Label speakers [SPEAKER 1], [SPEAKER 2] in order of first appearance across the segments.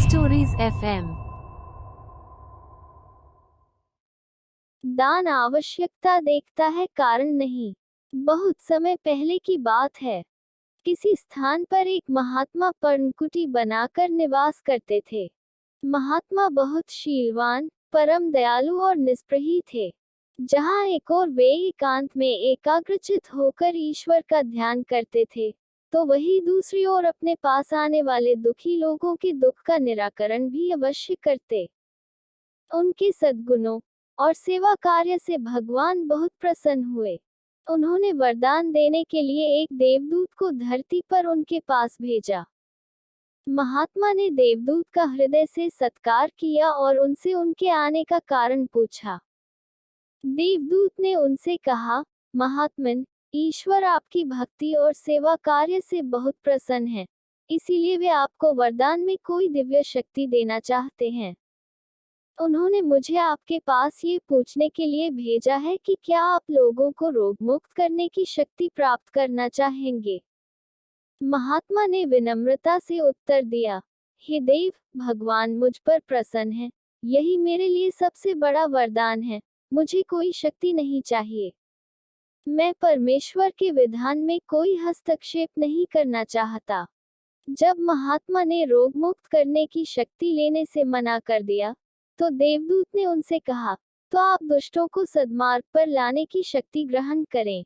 [SPEAKER 1] Stories FM।
[SPEAKER 2] दान आवश्यकता देखता है, कारण नहीं। बहुत समय पहले की बात है। किसी स्थान पर एक महात्मा पर्णकुटी बनाकर निवास करते थे। महात्मा बहुत शीलवान, परम दयालु और निष्प्रही थे। जहाँ एक और वे एकांत में एकाग्रचित होकर ईश्वर का ध्यान करते थे, तो वही दूसरी ओर अपने पास आने वाले दुखी लोगों के दुख का निराकरण भी अवश्य करते। उनके सद्गुणों और सेवा कार्य से भगवान बहुत प्रसन्न हुए। उन्होंने वरदान देने के लिए एक देवदूत को धरती पर उनके पास भेजा। महात्मा ने देवदूत का हृदय से सत्कार किया और उनसे उनके आने का कारण पूछा। देवदूत ने उनसे कहा, महात्मन, ईश्वर आपकी भक्ति और सेवा कार्य से बहुत प्रसन्न है, इसीलिए वे आपको वरदान में कोई दिव्य शक्ति देना चाहते हैं। उन्होंने मुझे आपके पास ये पूछने के लिए भेजा है कि क्या आप लोगों को रोग मुक्त करने की शक्ति प्राप्त करना चाहेंगे। महात्मा ने विनम्रता से उत्तर दिया, हे देव, भगवान मुझ पर प्रसन्न है, यही मेरे लिए सबसे बड़ा वरदान है। मुझे कोई शक्ति नहीं चाहिए। मैं परमेश्वर के विधान में कोई हस्तक्षेप नहीं करना चाहता। जब महात्मा ने रोग मुक्त करने की शक्ति लेने से मना कर दिया, तो देवदूत ने उनसे कहा, तो आप दुष्टों को सद्मार्ग पर लाने की शक्ति ग्रहण करें।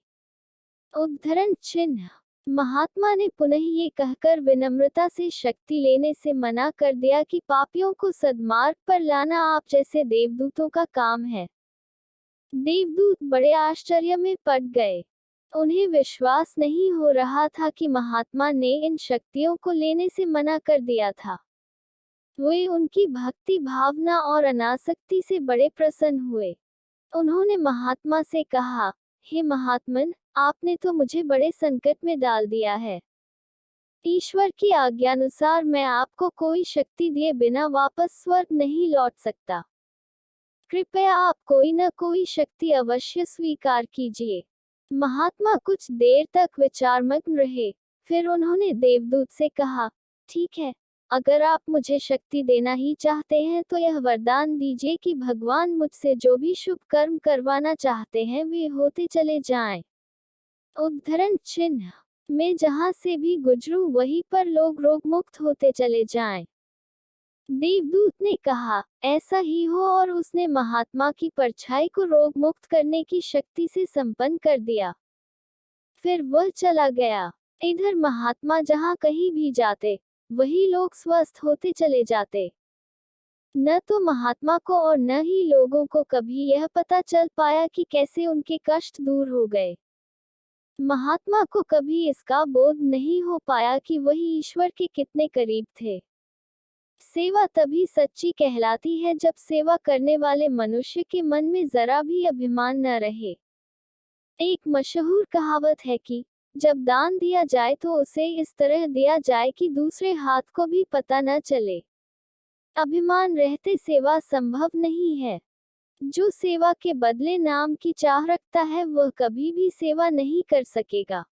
[SPEAKER 2] उद्धरण चिन्ह। महात्मा ने पुनः ये कहकर विनम्रता से शक्ति लेने से मना कर दिया कि पापियों को सद्मार्ग पर लाना आप जैसे देवदूतों का काम है। देवदूत बड़े आश्चर्य में पड़ गए। उन्हें विश्वास नहीं हो रहा था कि महात्मा ने इन शक्तियों को लेने से मना कर दिया था। वे उनकी भक्ति भावना और अनासक्ति से बड़े प्रसन्न हुए। उन्होंने महात्मा से कहा, हे महात्मन, आपने तो मुझे बड़े संकट में डाल दिया है। ईश्वर की आज्ञानुसार मैं आपको कोई शक्ति दिए बिना वापस स्वर्ग नहीं लौट सकता। कृपया आप कोई न कोई शक्ति अवश्य स्वीकार कीजिए। महात्मा कुछ देर तक विचारमग्न रहे। फिर उन्होंने देवदूत से कहा, ठीक है, अगर आप मुझे शक्ति देना ही चाहते हैं तो यह वरदान दीजिए कि भगवान मुझसे जो भी शुभ कर्म करवाना चाहते हैं वे होते चले जाएं। उद्धरण चिन्ह। मैं जहां से भी गुजरूं वहीं पर लोग रोग मुक्त होते चले जाएं। देवदूत ने कहा, ऐसा ही हो, और उसने महात्मा की परछाई को रोग मुक्त करने की शक्ति से संपन्न कर दिया। फिर वह चला गया। इधर महात्मा जहां कहीं भी जाते, वही लोग स्वस्थ होते चले जाते। न तो महात्मा को और न ही लोगों को कभी यह पता चल पाया कि कैसे उनके कष्ट दूर हो गए। महात्मा को कभी इसका बोध नहीं हो पाया कि वही ईश्वर के कितने करीब थे। सेवा तभी सच्ची कहलाती है जब सेवा करने वाले मनुष्य के मन में जरा भी अभिमान न रहे। एक मशहूर कहावत है कि जब दान दिया जाए तो उसे इस तरह दिया जाए कि दूसरे हाथ को भी पता न चले। अभिमान रहते सेवा संभव नहीं है। जो सेवा के बदले नाम की चाह रखता है वह कभी भी सेवा नहीं कर सकेगा,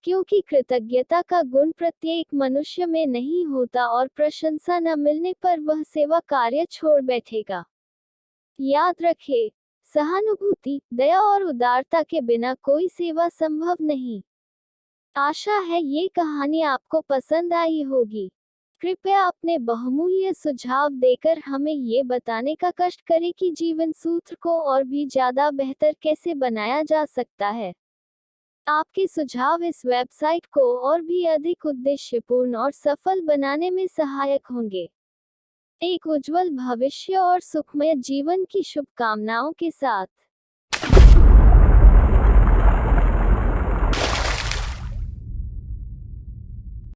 [SPEAKER 2] क्योंकि कृतज्ञता का गुण प्रत्येक मनुष्य में नहीं होता और प्रशंसा न मिलने पर वह सेवा कार्य छोड़ बैठेगा। याद रखें, सहानुभूति, दया और उदारता के बिना कोई सेवा संभव नहीं। आशा है ये कहानी आपको पसंद आई होगी। कृपया अपने बहुमूल्य सुझाव देकर हमें ये बताने का कष्ट करें कि जीवन सूत्र को और भी ज्यादा बेहतर कैसे बनाया जा सकता है। आपके सुझाव इस वेबसाइट को और भी अधिक उद्देश्यपूर्ण और सफल बनाने में सहायक होंगे। एक उज्जवल भविष्य और सुखमय जीवन की शुभकामनाओं के साथ।